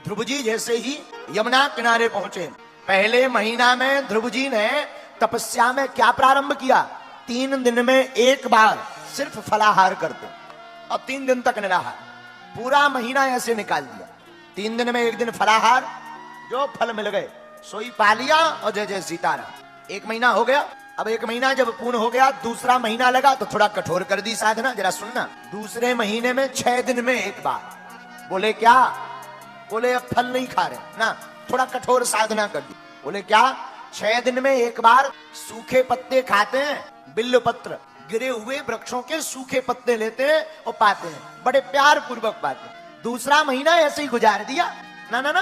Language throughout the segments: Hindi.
ध्रुव जी जैसे ही यमुना किनारे पहुंचे, पहले महीना में ध्रुव जी ने तपस्या में क्या प्रारंभ किया, 3 दिन में एक बार सिर्फ फलाहार करते और 3 दिन तक निराहार, पूरा महीना ऐसे निकाल दिया। 3 दिन में एक दिन फलाहार, जो फल मिल गए सोई पा लिया और जय जय सीताराम। 1 महीना हो गया। अब 1 महीना जब पूर्ण हो गया, दूसरा महीना लगा तो थोड़ा कठोर कर दी साधना। जरा सुनना, दूसरे महीने में 6 दिन में एक बार। बोले क्या? बोले अब फल नहीं खा रहे ना, थोड़ा कठोर साधना कर दी। बोले क्या? 6 दिन में एक बार सूखे पत्ते खाते हैं, बिल्व पत्र, गिरे हुए वृक्षों के सूखे पत्ते लेते हैं और पाते हैं, बड़े प्यार पूर्वक पाते हैं। दूसरा महीना ऐसे ही गुजार दिया, ना ना ना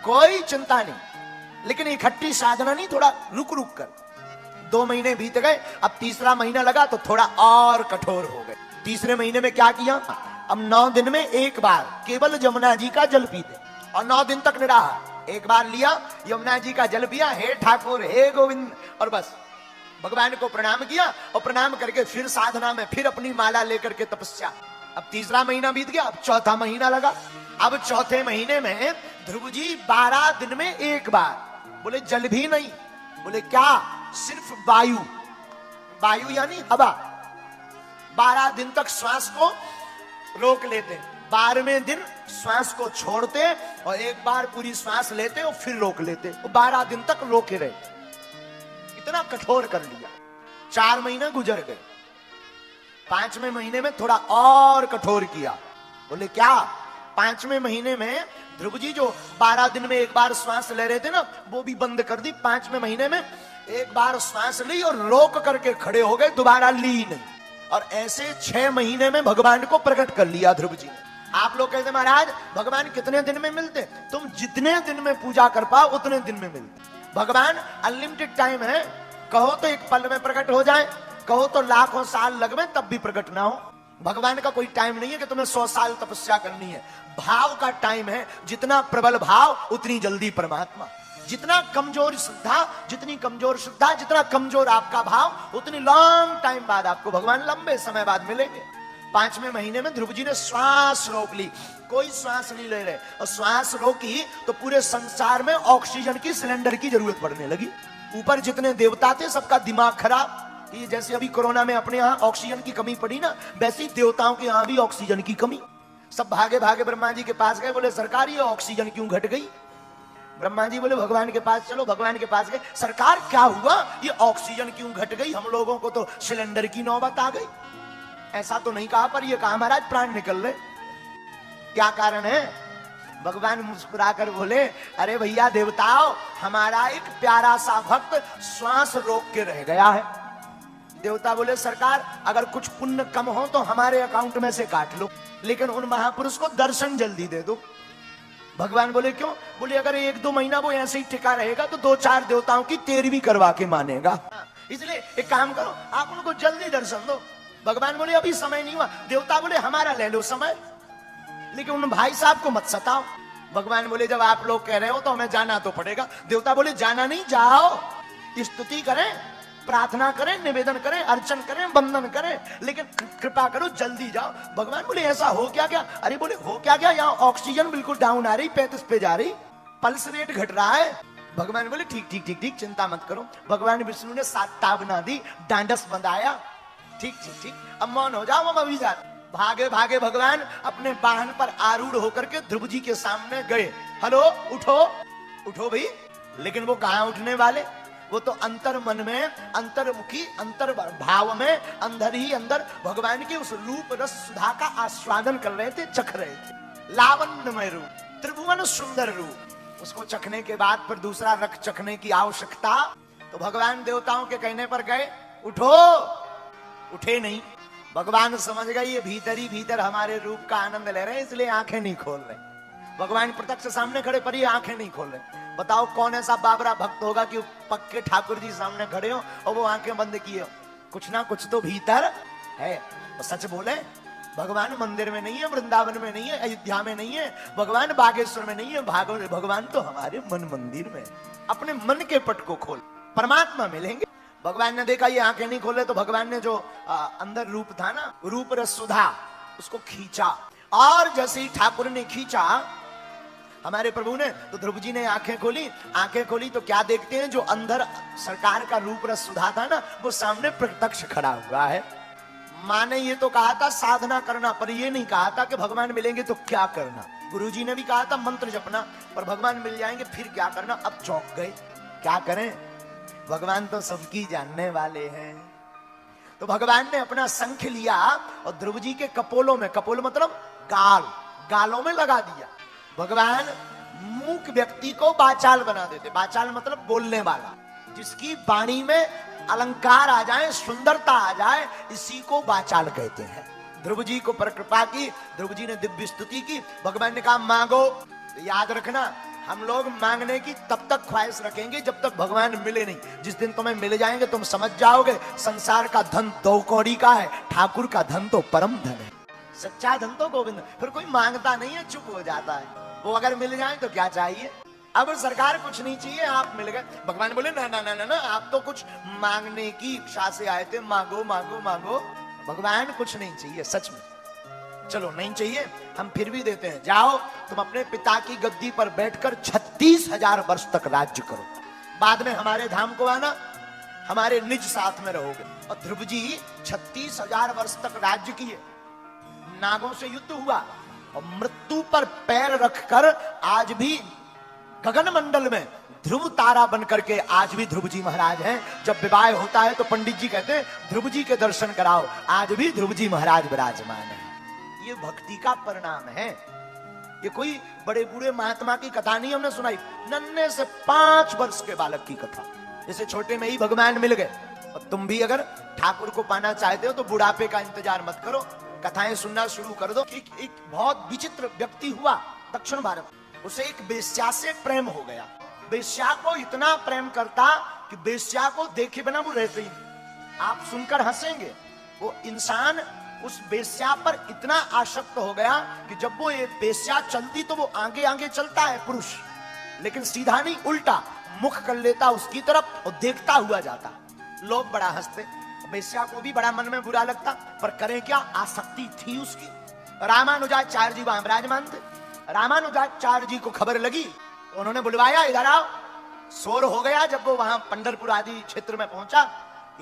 कोई चिंता नहीं, लेकिन इकट्ठी साधना नहीं, थोड़ा रुक रुक कर। 2 महीने बीत गए, अब तीसरा महीना लगा तो थोड़ा और कठोर हो गए। तीसरे महीने में क्या किया, अब 9 दिन में एक बार केवल यमुना जी का जल पीते और 9 दिन तक निराहार। एक बार लिया यमुना जी का जल पिया, हे ठाकुर हे गोविंद, और बस भगवान को प्रणाम किया और प्रणाम करके फिर साधना में, फिर अपनी माला लेकर के तपस्या। अब तीसरा महीना बीत गया, अब चौथा महीना लगा। अब चौथे महीने में ध्रुव जी 12 दिन में एक बार, बोले जल भी नहीं, बोले क्या, सिर्फ वायु, वायु यानी हवा। 12 दिन तक श्वास को रोक लेते, 12वें दिन श्वास को छोड़ते और एक बार पूरी श्वास लेते और फिर रोक लेते, 12 दिन तक रोके रहे। इतना कठोर कर लिया। 4 महीने गुजर गए, 5वें महीने में थोड़ा और कठोर किया। बोले क्या? 5वें महीने में ध्रुव जी जो 12 दिन में एक बार श्वास ले रहे थे ना, वो भी बंद कर दी। 5वें महीने में एक बार श्वास ली और रोक करके खड़े हो गए, दोबारा ली नहीं। और ऐसे 6 महीने में भगवान को प्रकट कर लिया ध्रुव जी ने। आप लोग कहते महाराज भगवान कितने दिन में मिलते? तुम जितने दिन में पूजा कर पाओ उतने दिन में मिलते। भगवान अनलिमिटेड टाइम है, कहो तो एक पल में प्रकट हो जाए, कहो तो लाखों साल लगवे तब भी प्रकट ना हो। भगवान का कोई टाइम नहीं है कि तुम्हें 100 साल तपस्या करनी है। भाव का टाइम है, जितना प्रबल भाव उतनी जल्दी परमात्मा, जितना कमजोर श्रद्धा, जितनी कमजोर श्रद्धा, जितना कमजोर आपका भाव, उतनी लॉन्ग टाइम बाद आपको भगवान लंबे समय बाद मिलेंगे। 5वें महीने में ध्रुव जी ने श्वास रोक ली, कोई श्वास नहीं ले रहे, और श्वास रोकी तो पूरे संसार में ऑक्सीजन की सिलेंडर की जरूरत पड़ने लगी। ऊपर जितने देवता थे सबका दिमाग खराब, कि जैसे अभी कोरोना में अपने यहाँ ऑक्सीजन की कमी पड़ी ना, वैसे ही देवताओं के यहाँ भी ऑक्सीजन की कमी। सब भागे भागे ब्रह्मा जी के पास गए, बोले सरकार ये ऑक्सीजन क्यों घट गई? ब्रह्मा जी बोले भगवान के पास चलो। भगवान के पास गए, सरकार क्या हुआ, ये ऑक्सीजन क्यों घट गई? हम लोगों को तो सिलेंडर की नौबत आ गई। ऐसा तो नहीं कहा, पर ये कहा महाराज प्राण निकल रहे, क्या कारण है? भगवान मुस्कुराकर बोले, अरे भैया देवताओं, हमारा एक प्यारा सा भक्त श्वास रोक के रह गया है। देवता बोले सरकार अगर कुछ पुण्य कम हो तो हमारे अकाउंट में से काट लो, लेकिन उन महापुरुष को दर्शन जल्दी दे दो। भगवान बोले क्यों? बोले अगर 1-2 महीना वो ऐसे ही टिका रहेगा तो 2-4 देवताओं की 13वीं करवा के मानेगा, इसलिए एक काम करो आप उनको जल्दी दर्शन दो। भगवान बोले अभी समय नहीं हुआ। देवता बोले हमारा ले लो समय, लेकिन उन भाई साहब को मत सताओ। भगवान बोले जब आप लोग कह रहे हो तो हमें जाना तो पड़ेगा। देवता बोले जाना नहीं, जाओ, स्तुति करें, प्रार्थना करें, निवेदन करें, अर्चन करें, वंदन करें, लेकिन कृपा करो जल्दी जाओ। भगवान बोले ऐसा हो क्या क्या? अरे बोले हो क्या क्या, यहाँ ऑक्सीजन बिल्कुल डाउन आ रही, 35 पे जा रही, पल्स रेट घट रहा है। भगवान बोले ठीक ठीक ठीक ठीक, चिंता मत करो। भगवान विष्णु ने 7 ताबना दी, डांडस बंधाया, ठीक ठीक ठीक, अब मौन हो जाओ, हम अभी जाते। भागे भागे भगवान अपने वाहन पर आरूढ़ होकर के ध्रुव जी के सामने गए। हेलो उठो उठो भाई, लेकिन वो कहाँ उठने वाले, वो तो अंतर मन में, अंतर्मुखी, अंतर भाव में, अंदर ही अंदर भगवान के उस रूप रस सुधा का आस्वादन कर रहे थे, चख रहे थे। लावण्यमय रूप, त्रिभुवन सुंदर रूप, उसको चखने के बाद फिर दूसरा रख चखने की आवश्यकता। तो भगवान देवताओं के कहने पर गए, उठो, उठे नहीं। भगवान समझ गए ये भीतर ही भीतर हमारे रूप का आनंद ले रहे हैं, इसलिए आंखें नहीं खोल रहे। भगवान प्रत्यक्ष सामने खड़े पर ये आंखें नहीं खोल रहे। बताओ कौन ऐसा बाबरा भक्त होगा कि पक्के ठाकुर जी सामने खड़े हो और वो आंखें बंद किए हो? कुछ ना कुछ तो भीतर है। तो सच बोले, भगवान मंदिर में नहीं है, वृंदावन में नहीं है, अयोध्या में नहीं है, भगवान बागेश्वर में नहीं है, भगवान तो हमारे मन मंदिर में। अपने मन के पट को खोल, परमात्मा मिलेंगे। भगवान ने देखा ये आंखें नहीं खोले तो भगवान ने जो अंदर रूप था ना, रूप रस सुधा, उसको खींचा। और जैसे ही ठाकुर ने खींचा, हमारे प्रभु ने। तो ध्रुव जी ने आंखें खोली तो क्या देखते हैं, जो अंदर सरकार का रूप रस सुधा था ना, वो सामने प्रत्यक्ष खड़ा हुआ है। माँ ने ये तो कहा था साधना करना, पर ये नहीं कहा था कि भगवान मिलेंगे तो क्या करना। गुरुजी ने भी कहा था मंत्र जपना, पर भगवान मिल जाएंगे फिर क्या करना। अब चौंक गए, क्या करें, भगवान तो सबकी जानने वाले हैं। तो भगवान ने अपना शंख लिया और ध्रुव जी के कपोलों में, कपोल मतलब गालों में लगा दिया। भगवान मूक व्यक्ति को वाचाल बना देते। वाचाल मतलब बोलने वाला, जिसकी वाणी में अलंकार आ जाए, सुंदरता आ जाए, इसी को वाचाल कहते हैं। ध्रुव जी को पर कृपा की, ध्रुव जी ने दिव्य स्तुति की। भगवान ने कहा मांगो। याद रखना, हम लोग मांगने की तब तक ख्वाहिश रखेंगे जब तक भगवान मिले नहीं। जिस दिन तुम्हें मिल जाएंगे तुम समझ जाओगे संसार का धन 2 कौड़ी का है, ठाकुर का धन तो परम धन है। सच्चा धन तो गोविंद। फिर कोई मांगता नहीं है, चुप हो जाता है। वो अगर मिल जाए तो क्या चाहिए। अब सरकार कुछ नहीं चाहिए, आप मिल गए। भगवान बोले ना ना ना ना ना, आप तो कुछ मांगने की इच्छा से आए थे, मांगो मांगो मांगो। भगवान कुछ नहीं चाहिए सच में। चलो नहीं चाहिए, हम फिर भी देते हैं। जाओ तुम अपने पिता की गद्दी पर बैठकर 36,000 वर्ष तक राज्य करो। बाद में हमारे धाम को आना, हमारे निज साथ में रहोगे। और ध्रुव जी 36,000 वर्ष तक राज्य किए। नागों से युद्ध हुआ और मृत्यु पर पैर रखकर आज भी गगन मंडल में ध्रुव तारा बन करके आज भी ध्रुव जी महाराज हैं। जब विवाह होता है तो पंडित जी कहते हैं ध्रुव जी के दर्शन कराओ, आज भी ध्रुव जी महाराज विराजमान है। ये भक्ति का परिणाम है। ये कोई बड़े बूढ़े महात्मा की कथा नहीं हमने सुनाई, नन्हे से 5 वर्ष के बालक की कथा। जैसे छोटे में ही भगवान मिल गए। और तुम भी अगर ठाकुर को पाना चाहते हो तो बुढ़ापे का इंतजार मत करो, कथाएं सुनना शुरू कर दो। एक बहुत विचित्र व्यक्ति हुआ दक्षिण भारत, उसे एक वेश्या से प्रेम हो गया। वेश्या को इतना प्रेम करता कि वेश्या को देखे बिना वो रहते ही नहीं। आप सुनकर हंसेंगे, वो इंसान उस वेश्या पर इतना आसक्त हो गया कि जब वो ये वेश्या चलती तो वो आगे आगे चलता है पुरुष, लेकिन सीधा नहीं, उल्टा मुख कर लेता उसकी तरफ और देखता हुआ जाता। लोग बड़ा हंसते, वेश्या को भी बड़ा मन में बुरा लगता, पर करें क्या, आसक्ति थी उसकी। रामानुजाचार्य जी वहां विराजमान थे। रामानुजाचार्य जी को खबर लगी, उन्होंने बुलवाया, इधर आओ। शोर हो गया जब वो वहां पंढरपुर आदि क्षेत्र में पहुंचा।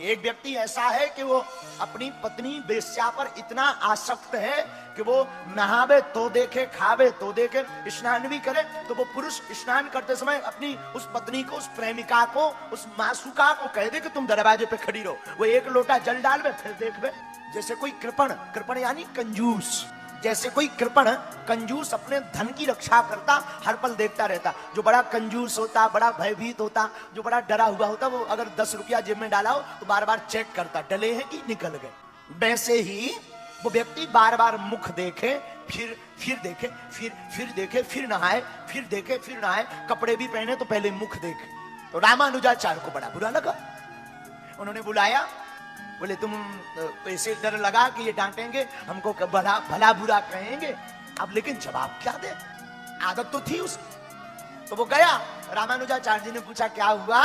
एक व्यक्ति ऐसा है कि वो अपनी पत्नी वेश्या पर इतना आसक्त है कि वो नहावे तो देखे, खावे तो देखे, स्नान भी करे तो वो पुरुष स्नान करते समय अपनी उस पत्नी को, उस प्रेमिका को, उस मासूका को कह दे कि तुम दरवाजे पे खड़ी रहो, वो 1 लोटा जल डाल वे, फिर देख वे। जैसे कोई कृपण यानी कंजूस, जैसे कोई कृपण कंजूस अपने धन की रक्षा करता, हर पल देखता रहता। जो बड़ा कंजूस होता, बड़ा भयभीत होता, जो बड़ा डरा हुआ होता, वो अगर 10 रुपया जेब में डाला हो तो बार बार चेक करता, डले हैं कि निकल गए। वैसे ही वो व्यक्ति बार बार मुख देखे, फिर देखे, फिर देखे, फिर नहाए, फिर देखे, फिर नहाए, कपड़े भी पहने तो पहले मुख देखे। तो रामानुजाचार्य को बड़ा बुरा लगा। उन्होंने बुलाया, बोले तुम ऐसे डर लगा कि ये डांटेंगे हमको, भला बुरा कहेंगे, अब लेकिन जवाब क्या दे, आदत तो थी उसकी। तो वो गया, रामानुजाचार्य जी ने पूछा क्या हुआ।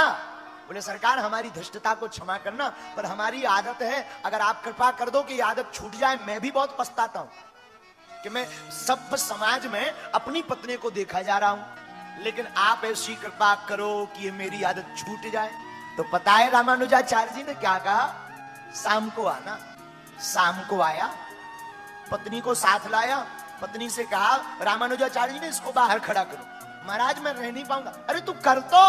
बोले सरकार हमारी धृष्टता को क्षमा करना, पर हमारी आदत है, अगर आप कृपा कर दो कि ये आदत छूट जाए। मैं भी बहुत पछताता हूं कि मैं सब समाज में अपनी पत्नी को देखा जा रहा हूं, लेकिन आप ऐसी कृपा करो कि ये मेरी आदत छूट जाए। तो पता है रामानुजाचार्य जी ने क्या कहा, शाम को आना। शाम को आया, पत्नी को साथ लाया, पत्नी से कहा रामानुजाचार्य जी ने इसको बाहर खड़ा करो। महाराज मैं रह नहीं पाऊंगा। अरे तू कर तो।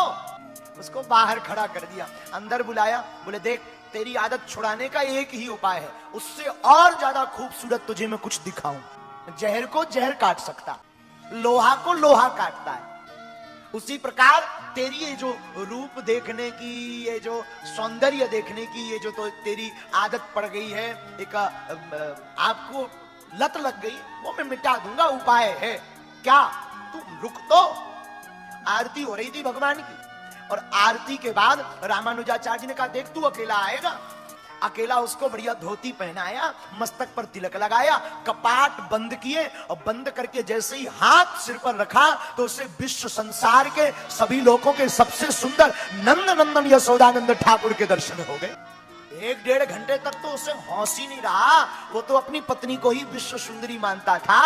उसको बाहर खड़ा कर दिया, अंदर बुलाया, बोले देख तेरी आदत छुड़ाने का एक ही उपाय है, उससे और ज्यादा खूबसूरत तुझे मैं कुछ दिखाऊं। जहर को जहर काट सकता, लोहा को लोहा काटता है, उसी प्रकार तेरी ये जो रूप देखने की, ये जो सौंदर्य देखने की, ये जो तो तेरी आदत पड़ गई है, एक आपको लत लग गई, वो मैं मिटा दूंगा। उपाय है क्या, तू रुक तो। आरती हो रही थी भगवान की, और आरती के बाद रामानुजाचार्य जी ने कहा देख तू अकेला आएगा। अकेला उसको बढ़िया धोती पहनाया, मस्तक पर तिलक लगाया, कपाट बंद किए, और बंद करके जैसे ही हाथ सिर पर रखा तो उसे विश्व संसार के सभी लोगों के सबसे सुंदर नंद नंदन यशोदानंद ठाकुर के दर्शन हो गए। 1-1.5 घंटे तक तो उसे होश ही नहीं रहा, वो तो अपनी पत्नी को ही विश्व सुंदरी मानता था।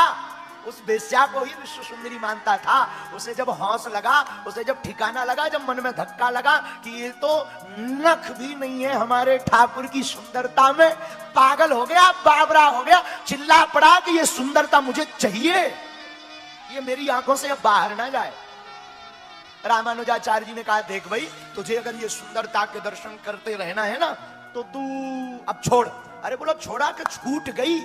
उस वेश्या को ही विश्व सुंदरी मानता था। उसे जब हौस लगा, उसे जब ठिकाना लगा, जब मन में धक्का लगा कि ये तो नख भी नहीं है हमारे ठाकुर की सुंदरता में, पागल हो गया, बाबरा हो गया, चिल्ला पड़ा कि ये सुंदरता मुझे चाहिए, ये मेरी आंखों से अब बाहर ना जाए। रामानुजाचार्य जी ने कहा, देख भाई, तुझे अगर ये सुंदरता के दर्शन करते रहना है ना, तो तू अब छोड़। अरे बोलो, छोड़ा कि छूट गई।